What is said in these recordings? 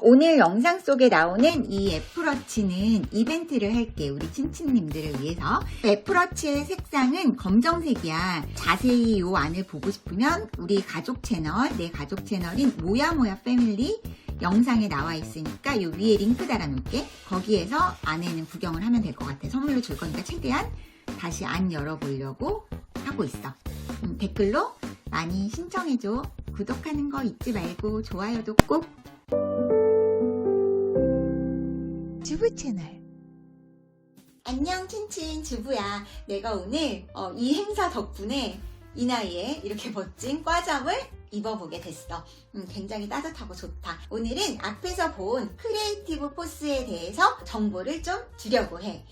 오늘 영상 속에 나오는 이 애플워치는 이벤트를 할게, 우리 친친님들을 위해서. 애플워치의 색상은 검정색이야. 자세히 이 안을 보고 싶으면 우리 가족 채널, 내 가족 채널인 모야모야 패밀리 영상에 나와 있으니까 이 위에 링크 달아놓을게. 거기에서 안에는 구경을 하면 될 것 같아. 선물로 줄 거니까 최대한 다시 안 열어보려고 하고 있어. 댓글로 많이 신청해줘. 구독하는 거 잊지 말고 좋아요도 꼭. 주부 채널. 안녕 친친 주부야. 내가 오늘 이 행사 덕분에 이 나이에 이렇게 멋진 꽈잠을 입어보게 됐어. 굉장히 따뜻하고 좋다. 오늘은 앞에서 본 크리에이티브 포스에 대해서 정보를 좀 주려고 해.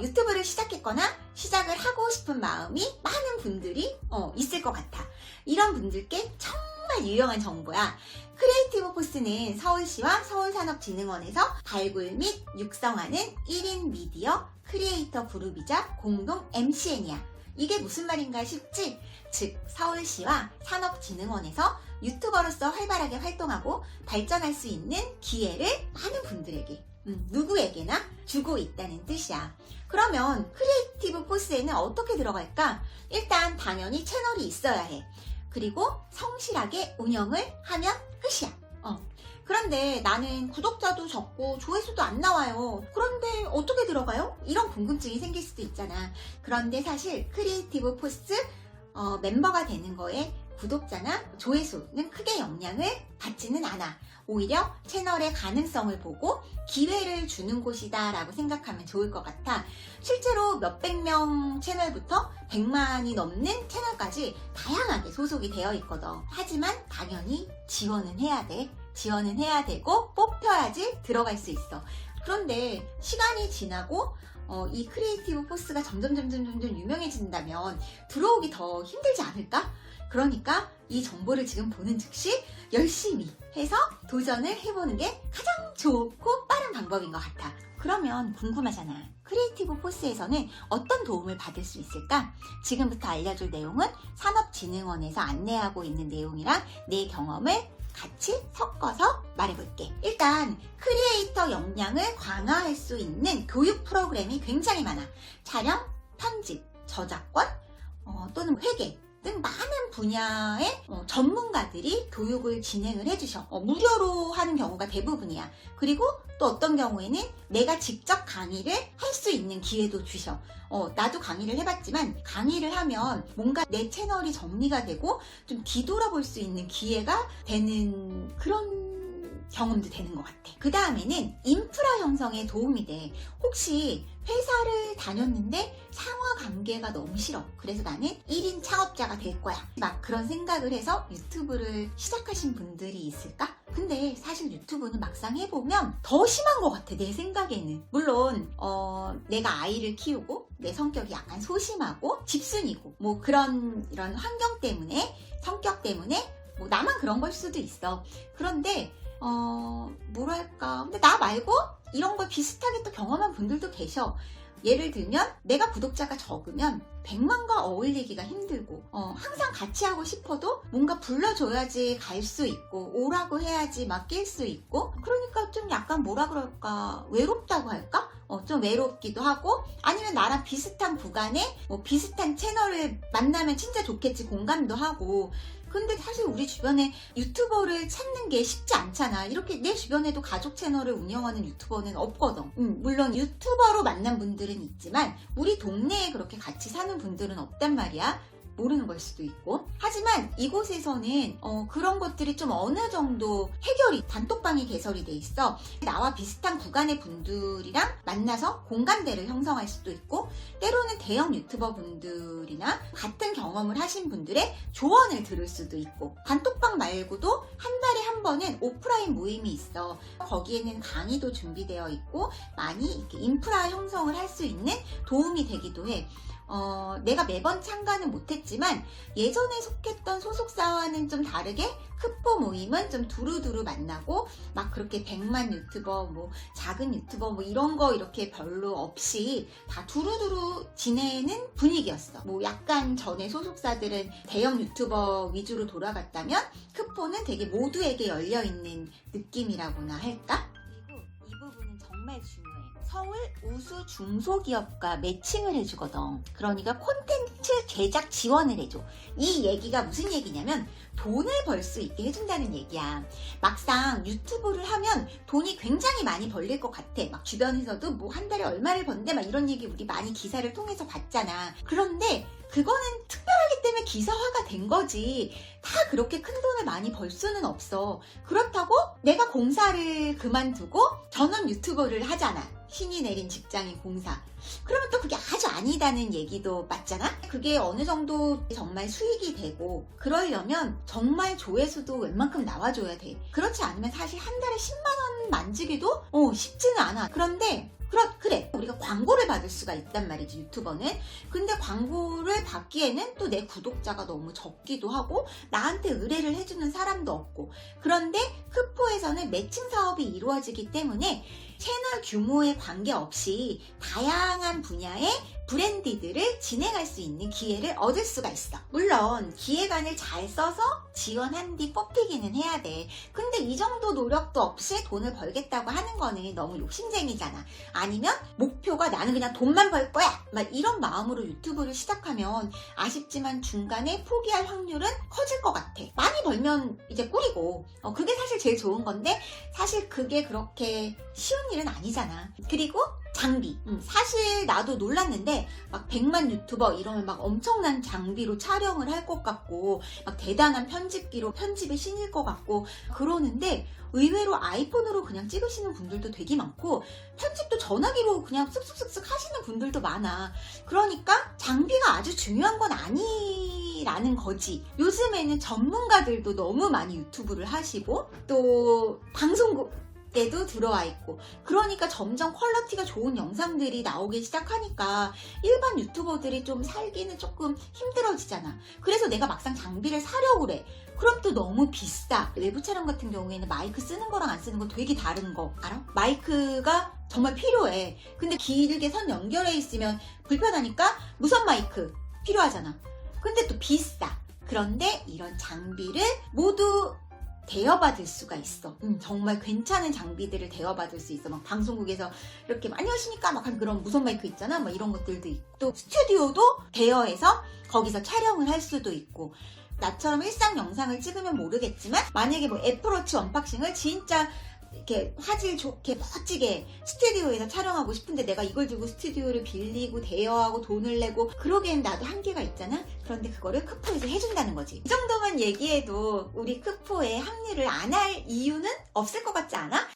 유튜브를 시작했거나 시작을 하고 싶은 마음이 많은 분들이 있을 것 같아. 이런 분들께 정말 유용한 정보야. 크리에이티브 포스는 서울시와 서울산업진흥원에서 발굴 및 육성하는 1인 미디어 크리에이터 그룹이자 공동 MCN이야. 이게 무슨 말인가 싶지? 즉 서울시와 산업진흥원에서 유튜버로서 활발하게 활동하고 발전할 수 있는 기회를 많은 분들에게, 누구에게나 주고 있다는 뜻이야. 그러면 크리에이티브 포스에는 어떻게 들어갈까? 일단 당연히 채널이 있어야 해. 그리고 성실하게 운영을 하면 끝이야. 그런데 나는 구독자도 적고 조회수도 안 나와요. 그런데 어떻게 들어가요? 이런 궁금증이 생길 수도 있잖아. 그런데 사실 크리에이티브 포스 멤버가 되는 거에 구독자나 조회수는 크게 영향을 받지는 않아. 오히려 채널의 가능성을 보고 기회를 주는 곳이다 라고 생각하면 좋을 것 같아. 실제로 몇백 명 채널부터 100만이 넘는 채널까지 다양하게 소속이 되어 있거든. 하지만 당연히 지원은 해야 돼. 지원은 해야 되고 뽑혀야지 들어갈 수 있어. 그런데 시간이 지나고 이 크리에이티브 포스가 점점 유명해진다면 들어오기 더 힘들지 않을까? 그러니까 이 정보를 지금 보는 즉시 열심히 해서 도전을 해보는 게 가장 좋고 빠른 방법인 것 같아. 그러면 궁금하잖아. 크리에이티브 포스에서는 어떤 도움을 받을 수 있을까? 지금부터 알려줄 내용은 산업진흥원에서 안내하고 있는 내용이랑 내 경험을 같이 섞어서 말해볼게. 일단 크리에이터 역량을 강화할 수 있는 교육 프로그램이 굉장히 많아. 촬영, 편집, 저작권, 또는 회계 등 많은 분야의 전문가들이 교육을 진행을 해주셔. 무료로 하는 경우가 대부분이야. 그리고 또 어떤 경우에는 내가 직접 강의를 할 수 있는 기회도 주셔. 나도 강의를 해봤지만 강의를 하면 뭔가 내 채널이 정리가 되고 좀 뒤돌아볼 수 있는 기회가 되는 그런 경험도 되는 것 같아. 그 다음에는 인프라 형성에 도움이 돼. 혹시 회사를 다녔는데 상하 관계가 너무 싫어. 그래서 나는 1인 창업자가 될 거야. 막 그런 생각을 해서 유튜브를 시작하신 분들이 있을까? 근데 사실 유튜브는 막상 해보면 더 심한 것 같아, 내 생각에는. 물론 내가 아이를 키우고 내 성격이 약간 소심하고 집순이고 뭐 이런 환경 때문에, 성격 때문에 뭐 나만 그런 걸 수도 있어. 그런데 뭐랄까, 근데 나 말고 이런 걸 비슷하게 또 경험한 분들도 계셔. 예를 들면 내가 구독자가 적으면 100만과 어울리기가 힘들고 항상 같이 하고 싶어도 뭔가 불러줘야지 갈 수 있고 오라고 해야지 막 낄 수 있고, 그러니까 좀 약간 뭐라 그럴까, 외롭다고 할까? 좀 외롭기도 하고, 아니면 나랑 비슷한 구간에 비슷한 채널을 만나면 진짜 좋겠지, 공감도 하고. 근데 사실 우리 주변에 유튜버를 찾는 게 쉽지 않잖아. 이렇게 내 주변에도 가족 채널을 운영하는 유튜버는 없거든. 물론 유튜버로 만난 분들은 있지만 우리 동네에 그렇게 같이 사는 분들은 없단 말이야. 모르는 걸 수도 있고. 하지만 이곳에서는 그런 것들이 좀 어느 정도 해결이, 단톡방이 개설이 돼 있어. 나와 비슷한 구간의 분들이랑 만나서 공감대를 형성할 수도 있고, 때로는 대형 유튜버 분들이나 같은 경험을 하신 분들의 조언을 들을 수도 있고, 단톡방 말고도 한 달에 한 번은 오프라인 모임이 있어. 거기에는 강의도 준비되어 있고 많이 이렇게 인프라 형성을 할 수 있는 도움이 되기도 해. 내가 매번 참가는 못했지만 예전에 속했던 소속사와는 좀 다르게 크포 모임은 좀 두루두루 만나고 막 그렇게 100만 유튜버 뭐 작은 유튜버 뭐 이런 거 이렇게 별로 없이 다 두루두루 지내는 분위기였어. 뭐 약간 전에 소속사들은 대형 유튜버 위주로 돌아갔다면 크포는 되게 모두에게 열려있는 느낌이라고나 할까? 그리고 이 부분은 정말 중요해. 서울 우수 중소기업과 매칭을 해주거든. 그러니까 콘텐츠 제작 지원을 해줘. 이 얘기가 무슨 얘기냐면 돈을 벌 수 있게 해준다는 얘기야. 막상 유튜브를 하면 돈이 굉장히 많이 벌릴 것 같아. 막 주변에서도 뭐 한 달에 얼마를 번대 막 이런 얘기 우리 많이 기사를 통해서 봤잖아. 그런데 그거는 특별하기 때문에 기사화가 된 거지. 다 그렇게 큰 돈을 많이 벌 수는 없어. 그렇다고 내가 공사를 그만두고 전원 유튜버를 하잖아. 신이 내린 직장인 공사. 그러면 또 그게 아주 아니다는 얘기도 맞잖아? 그게 어느 정도 정말 수익이 되고 그러려면 정말 조회수도 웬만큼 나와줘야 돼. 그렇지 않으면 사실 한 달에 10만원 만지기도 쉽지는 않아. 그런데 그래 우리가 광고를 받을 수가 있단 말이지 유튜버는. 근데 광고를 받기에는 또 내 구독자가 너무 적기도 하고 나한테 의뢰를 해주는 사람도 없고. 그런데 크포에서는 매칭 사업이 이루어지기 때문에 채널 규모에 관계없이 다양한 분야의 브랜디들을 진행할 수 있는 기회를 얻을 수가 있어. 물론 기획안을 잘 써서 지원한 뒤 뽑히기는 해야 돼. 근데 이 정도 노력도 없이 돈을 벌겠다고 하는 거는 너무 욕심쟁이잖아. 아니면 목표가 나는 그냥 돈만 벌 거야 막 이런 마음으로 유튜브를 시작하면 아쉽지만 중간에 포기할 확률은 커질 것 같아. 많이 벌면 이제 꿀이고 그게 사실 제일 좋은 건데 사실 그게 그렇게 쉬운 일은 아니잖아. 그리고 장비. 사실 나도 놀랐는데 막 100만 유튜버 이러면 막 엄청난 장비로 촬영을 할 것 같고 막 대단한 편집기로 편집의 신일 것 같고 그러는데 의외로 아이폰으로 그냥 찍으시는 분들도 되게 많고 편집도 전화기로 그냥 쓱쓱쓱쓱 하시는 분들도 많아. 그러니까 장비가 아주 중요한 건 아니라는 거지. 요즘에는 전문가들도 너무 많이 유튜브를 하시고 또 방송국 에도 들어와 있고 그러니까 점점 퀄리티가 좋은 영상들이 나오기 시작하니까 일반 유튜버들이 좀 살기는 조금 힘들어지잖아. 그래서 내가 막상 장비를 사려고 그래. 그럼 또 너무 비싸. 외부 촬영 같은 경우에는 마이크 쓰는 거랑 안 쓰는 거 되게 다른 거 알아? 마이크가 정말 필요해. 근데 길게 선 연결해 있으면 불편하니까 무선 마이크 필요하잖아. 근데 또 비싸. 그런데 이런 장비를 모두 대여받을 수가 있어. 정말 괜찮은 장비들을 대여받을 수 있어. 막 방송국에서 이렇게 안녕하십니까 막 한 그런 무선 마이크 있잖아. 막 이런 것들도 있고 또 스튜디오도 대여해서 거기서 촬영을 할 수도 있고. 나처럼 일상 영상을 찍으면 모르겠지만 만약에 뭐 애플워치 언박싱을 진짜 이렇게 화질 좋게 멋지게 스튜디오에서 촬영하고 싶은데 내가 이걸 들고 스튜디오를 빌리고 대여하고 돈을 내고 그러기엔 나도 한계가 있잖아. 그런데 그거를 크포에서 해준다는 거지. 이 정도만 얘기해도 우리 크포에 합류를 안 할 이유는 없을 것 같지 않아?